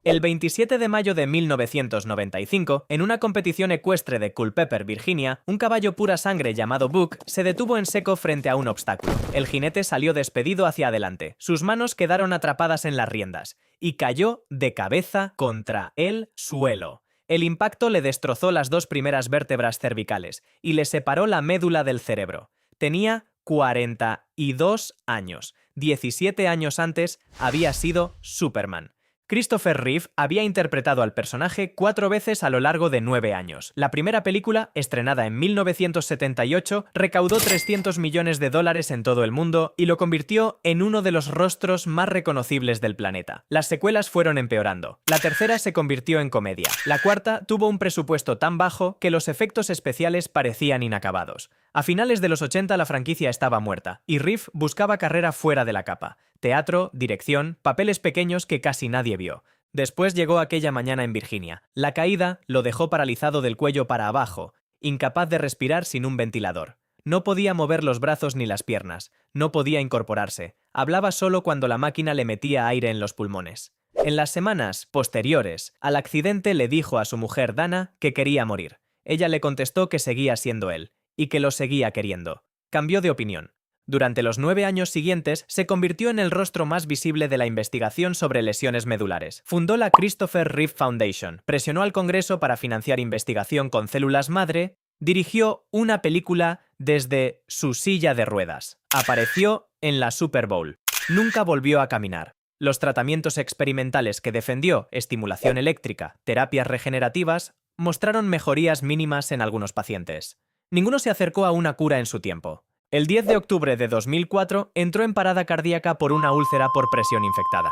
El 27 de mayo de 1995, en una competición ecuestre de Culpeper, Virginia, un caballo pura sangre llamado Buck se detuvo en seco frente a un obstáculo. El jinete salió despedido hacia adelante. Sus manos quedaron atrapadas en las riendas y cayó de cabeza contra el suelo. El impacto le destrozó las dos primeras vértebras cervicales y le separó la médula del cerebro. Tenía 42 años. 17 años antes había sido Superman. Christopher Reeve había interpretado al personaje 4 veces a lo largo de 9 años. La primera película, estrenada en 1978, recaudó $300 millones en todo el mundo y lo convirtió en uno de los rostros más reconocibles del planeta. Las secuelas fueron empeorando. La tercera se convirtió en comedia. La cuarta tuvo un presupuesto tan bajo que los efectos especiales parecían inacabados. A finales de los 80 la franquicia estaba muerta y Reeve buscaba carrera fuera de la capa. Teatro, dirección, papeles pequeños que casi nadie vio. Después llegó aquella mañana en Virginia. La caída lo dejó paralizado del cuello para abajo, incapaz de respirar sin un ventilador. No podía mover los brazos ni las piernas, no podía incorporarse. Hablaba solo cuando la máquina le metía aire en los pulmones. En las semanas posteriores al accidente le dijo a su mujer Dana que quería morir. Ella le contestó que seguía siendo él y que lo seguía queriendo. Cambió de opinión. Durante los 9 años siguientes, se convirtió en el rostro más visible de la investigación sobre lesiones medulares. Fundó la Christopher Reeve Foundation, presionó al Congreso para financiar investigación con células madre, dirigió una película desde su silla de ruedas. Apareció en la Super Bowl. Nunca volvió a caminar. Los tratamientos experimentales que defendió, estimulación eléctrica, terapias regenerativas, mostraron mejorías mínimas en algunos pacientes. Ninguno se acercó a una cura en su tiempo. El 10 de octubre de 2004 entró en parada cardíaca por una úlcera por presión infectada.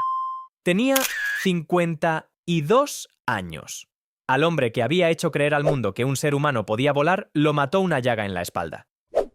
Tenía 52 años. Al hombre que había hecho creer al mundo que un ser humano podía volar, lo mató una llaga en la espalda.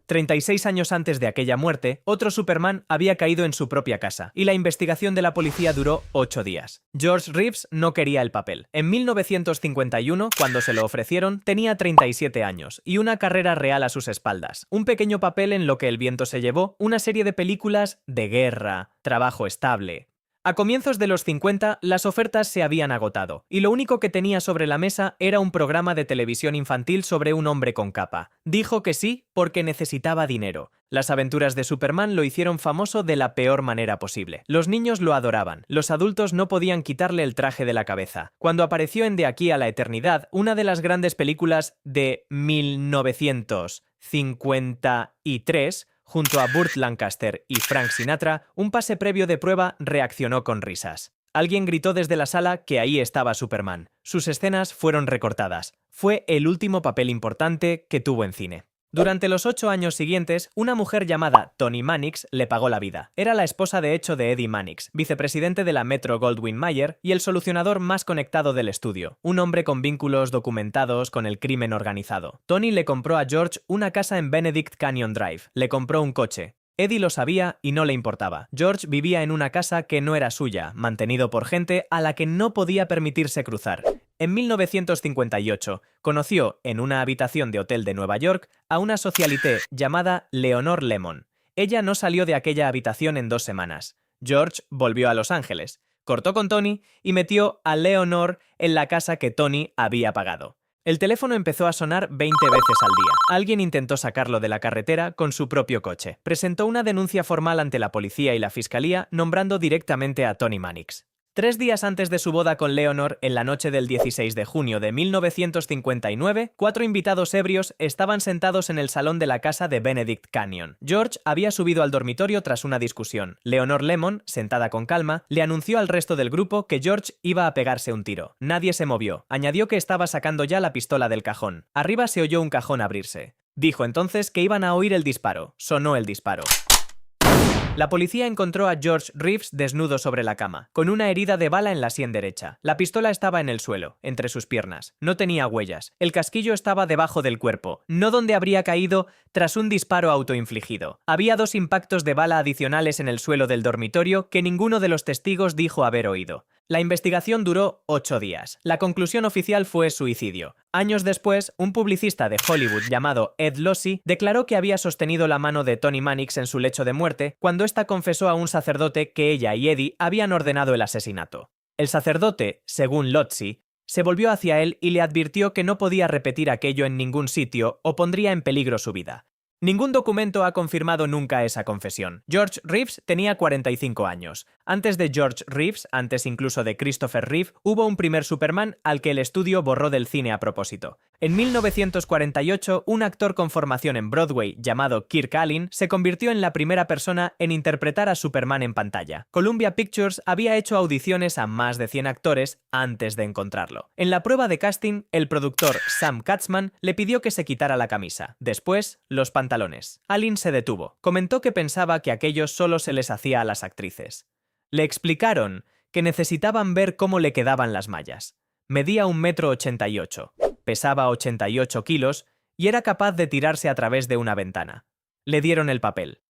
36 años antes de aquella muerte, otro Superman había caído en su propia casa, y la investigación de la policía duró 8 días. George Reeves no quería el papel. En 1951, cuando se lo ofrecieron, tenía 37 años, y una carrera real a sus espaldas. Un pequeño papel en Lo que el viento se llevó, una serie de películas de guerra, trabajo estable. A comienzos de los 50, las ofertas se habían agotado, y lo único que tenía sobre la mesa era un programa de televisión infantil sobre un hombre con capa. Dijo que sí porque necesitaba dinero. Las aventuras de Superman lo hicieron famoso de la peor manera posible. Los niños lo adoraban, los adultos no podían quitarle el traje de la cabeza. Cuando apareció en De aquí a la eternidad, una de las grandes películas de 1953, junto a Burt Lancaster y Frank Sinatra, un pase previo de prueba reaccionó con risas. Alguien gritó desde la sala que ahí estaba Superman. Sus escenas fueron recortadas. Fue el último papel importante que tuvo en cine. Durante los 8 años siguientes, una mujer llamada Toni Mannix le pagó la vida. Era la esposa de hecho de Eddie Mannix, vicepresidente de la Metro-Goldwyn-Mayer y el solucionador más conectado del estudio. Un hombre con vínculos documentados con el crimen organizado. Toni le compró a George una casa en Benedict Canyon Drive. Le compró un coche. Eddie lo sabía y no le importaba. George vivía en una casa que no era suya, mantenido por gente a la que no podía permitirse cruzar. En 1958, conoció en una habitación de hotel de Nueva York a una socialité llamada Leonor Lemon. Ella no salió de aquella habitación en 2 semanas. George volvió a Los Ángeles, cortó con Toni y metió a Leonor en la casa que Toni había pagado. El teléfono empezó a sonar 20 veces al día. Alguien intentó sacarlo de la carretera con su propio coche. Presentó una denuncia formal ante la policía y la fiscalía, nombrando directamente a Toni Mannix. 3 días antes de su boda con Leonor, en la noche del 16 de junio de 1959, 4 invitados ebrios estaban sentados en el salón de la casa de Benedict Canyon. George había subido al dormitorio tras una discusión. Leonor Lemon, sentada con calma, le anunció al resto del grupo que George iba a pegarse un tiro. Nadie se movió. Añadió que estaba sacando ya la pistola del cajón. Arriba se oyó un cajón abrirse. Dijo entonces que iban a oír el disparo. Sonó el disparo. La policía encontró a George Reeves desnudo sobre la cama, con una herida de bala en la sien derecha. La pistola estaba en el suelo, entre sus piernas. No tenía huellas. El casquillo estaba debajo del cuerpo, no donde habría caído tras un disparo autoinfligido. Había 2 impactos de bala adicionales en el suelo del dormitorio que ninguno de los testigos dijo haber oído. La investigación duró 8 días. La conclusión oficial fue suicidio. Años después, un publicista de Hollywood llamado Ed Losey declaró que había sostenido la mano de Toni Mannix en su lecho de muerte cuando ésta confesó a un sacerdote que ella y Eddie habían ordenado el asesinato. El sacerdote, según Lotzi, se volvió hacia él y le advirtió que no podía repetir aquello en ningún sitio o pondría en peligro su vida. Ningún documento ha confirmado nunca esa confesión. George Reeves tenía 45 años. Antes de George Reeves, antes incluso de Christopher Reeve, hubo un primer Superman al que el estudio borró del cine a propósito. En 1948, un actor con formación en Broadway llamado Kirk Alyn se convirtió en la primera persona en interpretar a Superman en pantalla. Columbia Pictures había hecho audiciones a más de 100 actores antes de encontrarlo. En la prueba de casting, el productor Sam Katzman le pidió que se quitara la camisa. Después, los pantalones. Alyn se detuvo. Comentó que pensaba que aquello solo se les hacía a las actrices. Le explicaron que necesitaban ver cómo le quedaban las mallas. Medía 1,88 m, pesaba 88 kilos y era capaz de tirarse a través de una ventana. Le dieron el papel.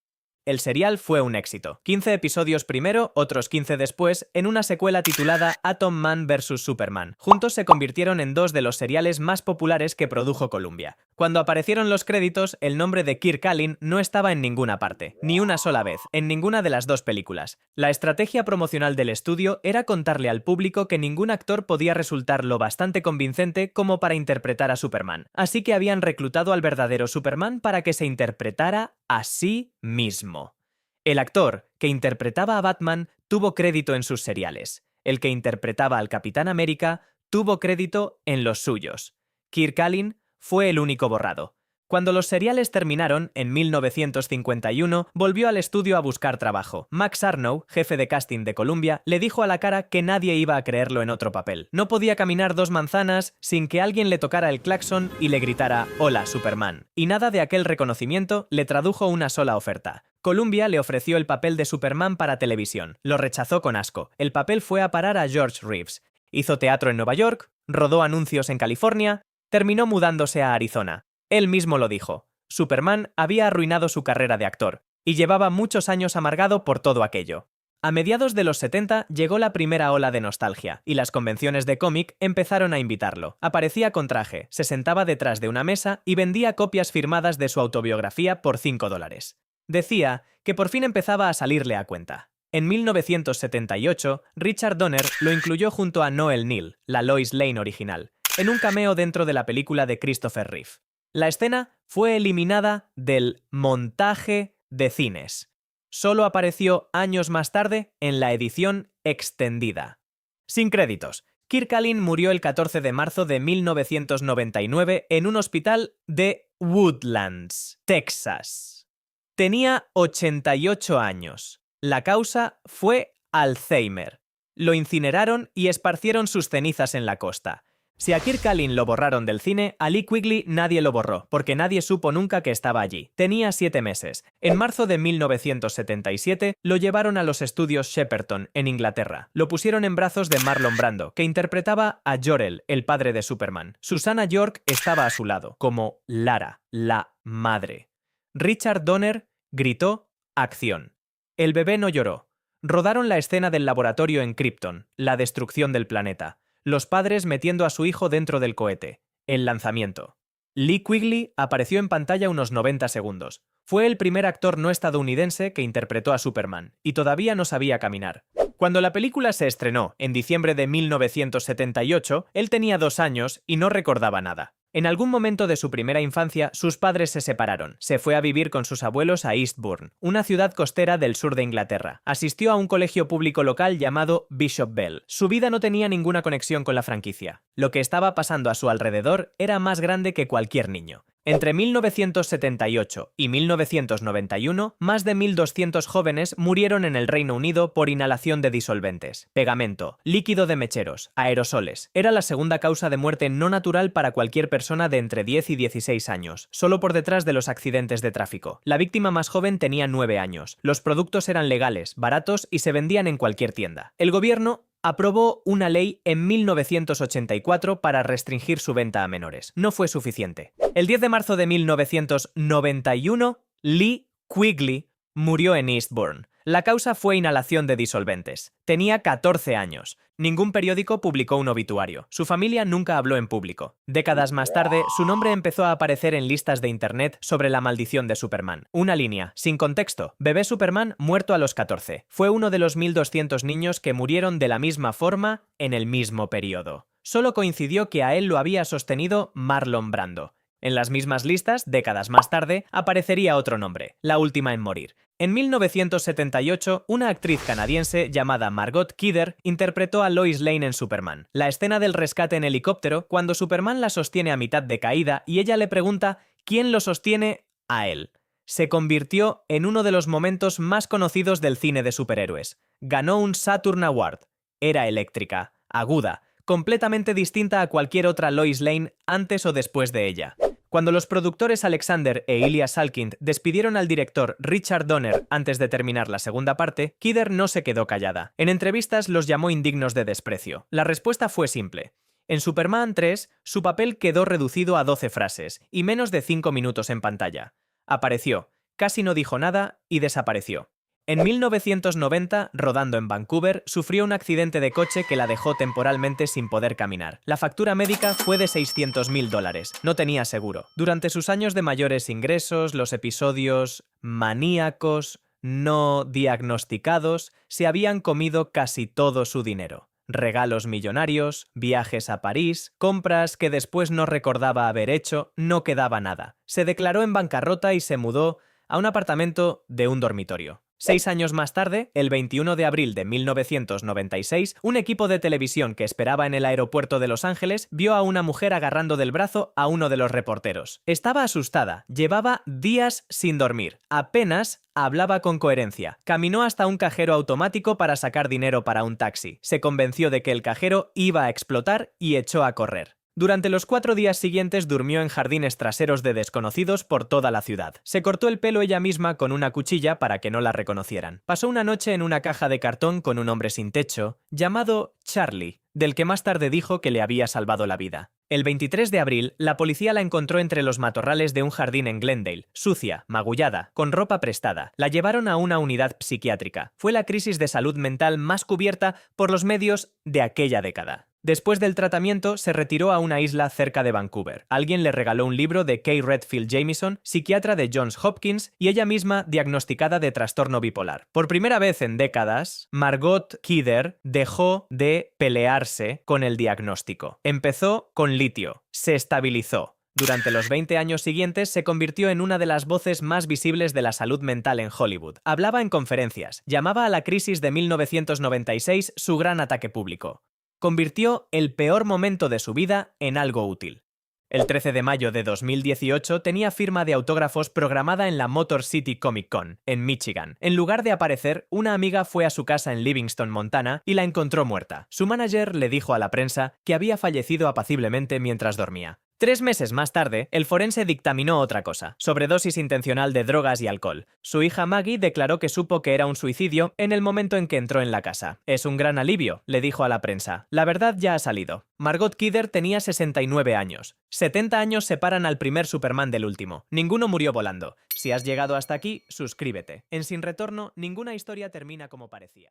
El serial fue un éxito. 15 episodios primero, otros 15 después, en una secuela titulada Atom Man vs. Superman. Juntos se convirtieron en dos de los seriales más populares que produjo Columbia. Cuando aparecieron los créditos, el nombre de Kirk Alyn no estaba en ninguna parte, ni una sola vez, en ninguna de las dos películas. La estrategia promocional del estudio era contarle al público que ningún actor podía resultar lo bastante convincente como para interpretar a Superman. Así que habían reclutado al verdadero Superman para que se interpretara a sí mismo. El actor que interpretaba a Batman tuvo crédito en sus seriales. El que interpretaba al Capitán América tuvo crédito en los suyos. Kirk Alyn fue el único borrado. Cuando los seriales terminaron, en 1951, volvió al estudio a buscar trabajo. Max Arnow, jefe de casting de Columbia, le dijo a la cara que nadie iba a creerlo en otro papel. No podía caminar 2 manzanas sin que alguien le tocara el claxon y le gritara «Hola, Superman». Y nada de aquel reconocimiento le tradujo una sola oferta. Columbia le ofreció el papel de Superman para televisión. Lo rechazó con asco. El papel fue a parar a George Reeves. Hizo teatro en Nueva York, rodó anuncios en California, terminó mudándose a Arizona. Él mismo lo dijo. Superman había arruinado su carrera de actor, y llevaba muchos años amargado por todo aquello. A mediados de los 70 llegó la primera ola de nostalgia, y las convenciones de cómic empezaron a invitarlo. Aparecía con traje, se sentaba detrás de una mesa y vendía copias firmadas de su autobiografía por $5. Decía que por fin empezaba a salirle a cuenta. En 1978, Richard Donner lo incluyó junto a Noel Neill, la Lois Lane original, en un cameo dentro de la película de Christopher Reeve. La escena fue eliminada del montaje de cines. Solo apareció años más tarde en la edición extendida. Sin créditos, Kirk Alyn murió el 14 de marzo de 1999 en un hospital de Woodlands, Texas. Tenía 88 años. La causa fue Alzheimer. Lo incineraron y esparcieron sus cenizas en la costa. Si a Kirk Alyn lo borraron del cine, a Lee Quigley nadie lo borró, porque nadie supo nunca que estaba allí. Tenía 7 meses. En marzo de 1977 lo llevaron a los estudios Shepperton, en Inglaterra. Lo pusieron en brazos de Marlon Brando, que interpretaba a Jor-El, el padre de Superman. Susannah York estaba a su lado, como Lara, la madre. Richard Donner gritó «Acción». El bebé no lloró. Rodaron la escena del laboratorio en Krypton, la destrucción del planeta. Los padres metiendo a su hijo dentro del cohete. El lanzamiento. Lee Quigley apareció en pantalla unos 90 segundos. Fue el primer actor no estadounidense que interpretó a Superman, y todavía no sabía caminar. Cuando la película se estrenó, en diciembre de 1978, él tenía 2 años y no recordaba nada. En algún momento de su primera infancia, sus padres se separaron. Se fue a vivir con sus abuelos a Eastbourne, una ciudad costera del sur de Inglaterra. Asistió a un colegio público local llamado Bishop Bell. Su vida no tenía ninguna conexión con la franquicia. Lo que estaba pasando a su alrededor era más grande que cualquier niño. Entre 1978 y 1991, más de 1.200 jóvenes murieron en el Reino Unido por inhalación de disolventes, pegamento, líquido de mecheros, aerosoles. Era la segunda causa de muerte no natural para cualquier persona de entre 10 y 16 años, solo por detrás de los accidentes de tráfico. La víctima más joven tenía 9 años. Los productos eran legales, baratos y se vendían en cualquier tienda. El gobierno aprobó una ley en 1984 para restringir su venta a menores. No fue suficiente. El 10 de marzo de 1991, Lee Quigley murió en Eastbourne. La causa fue inhalación de disolventes. Tenía 14 años. Ningún periódico publicó un obituario. Su familia nunca habló en público. Décadas más tarde, su nombre empezó a aparecer en listas de internet sobre la maldición de Superman. Una línea, sin contexto. Bebé Superman muerto a los 14. Fue uno de los 1200 niños que murieron de la misma forma en el mismo periodo. Solo coincidió que a él lo había sostenido Marlon Brando. En las mismas listas, décadas más tarde, aparecería otro nombre, la última en morir. En 1978, una actriz canadiense llamada Margot Kidder interpretó a Lois Lane en Superman. La escena del rescate en helicóptero, cuando Superman la sostiene a mitad de caída y ella le pregunta quién lo sostiene a él, se convirtió en uno de los momentos más conocidos del cine de superhéroes. Ganó un Saturn Award. Era eléctrica, aguda, completamente distinta a cualquier otra Lois Lane antes o después de ella. Cuando los productores Alexander e Ilya Salkind despidieron al director Richard Donner antes de terminar la segunda parte, Kidder no se quedó callada. En entrevistas los llamó indignos de desprecio. La respuesta fue simple. En Superman 3, su papel quedó reducido a 12 frases y menos de 5 minutos en pantalla. Apareció, casi no dijo nada y desapareció. En 1990, rodando en Vancouver, sufrió un accidente de coche que la dejó temporalmente sin poder caminar. La factura médica fue de $600.000. No tenía seguro. Durante sus años de mayores ingresos, los episodios maníacos no diagnosticados se habían comido casi todo su dinero. Regalos millonarios, viajes a París, compras que después no recordaba haber hecho, no quedaba nada. Se declaró en bancarrota y se mudó a un apartamento de un dormitorio. 6 años más tarde, el 21 de abril de 1996, un equipo de televisión que esperaba en el aeropuerto de Los Ángeles vio a una mujer agarrando del brazo a uno de los reporteros. Estaba asustada, llevaba días sin dormir, apenas hablaba con coherencia. Caminó hasta un cajero automático para sacar dinero para un taxi. Se convenció de que el cajero iba a explotar y echó a correr. Durante los 4 días siguientes durmió en jardines traseros de desconocidos por toda la ciudad. Se cortó el pelo ella misma con una cuchilla para que no la reconocieran. Pasó una noche en una caja de cartón con un hombre sin techo, llamado Charlie, del que más tarde dijo que le había salvado la vida. El 23 de abril, la policía la encontró entre los matorrales de un jardín en Glendale, sucia, magullada, con ropa prestada. La llevaron a una unidad psiquiátrica. Fue la crisis de salud mental más cubierta por los medios de aquella década. Después del tratamiento, se retiró a una isla cerca de Vancouver. Alguien le regaló un libro de Kay Redfield Jamison, psiquiatra de Johns Hopkins, y ella misma diagnosticada de trastorno bipolar. Por primera vez en décadas, Margot Kidder dejó de pelearse con el diagnóstico. Empezó con litio. Se estabilizó. Durante los 20 años siguientes se convirtió en una de las voces más visibles de la salud mental en Hollywood. Hablaba en conferencias, llamaba a la crisis de 1996 su gran ataque público. Convirtió el peor momento de su vida en algo útil. El 13 de mayo de 2018 tenía firma de autógrafos programada en la Motor City Comic Con, en Michigan. En lugar de aparecer, una amiga fue a su casa en Livingston, Montana, y la encontró muerta. Su manager le dijo a la prensa que había fallecido apaciblemente mientras dormía. 3 meses más tarde, el forense dictaminó otra cosa, sobredosis intencional de drogas y alcohol. Su hija Maggie declaró que supo que era un suicidio en el momento en que entró en la casa. Es un gran alivio, le dijo a la prensa. La verdad ya ha salido. Margot Kidder tenía 69 años. 70 años separan al primer Superman del último. Ninguno murió volando. Si has llegado hasta aquí, suscríbete. En Sin Retorno, ninguna historia termina como parecía.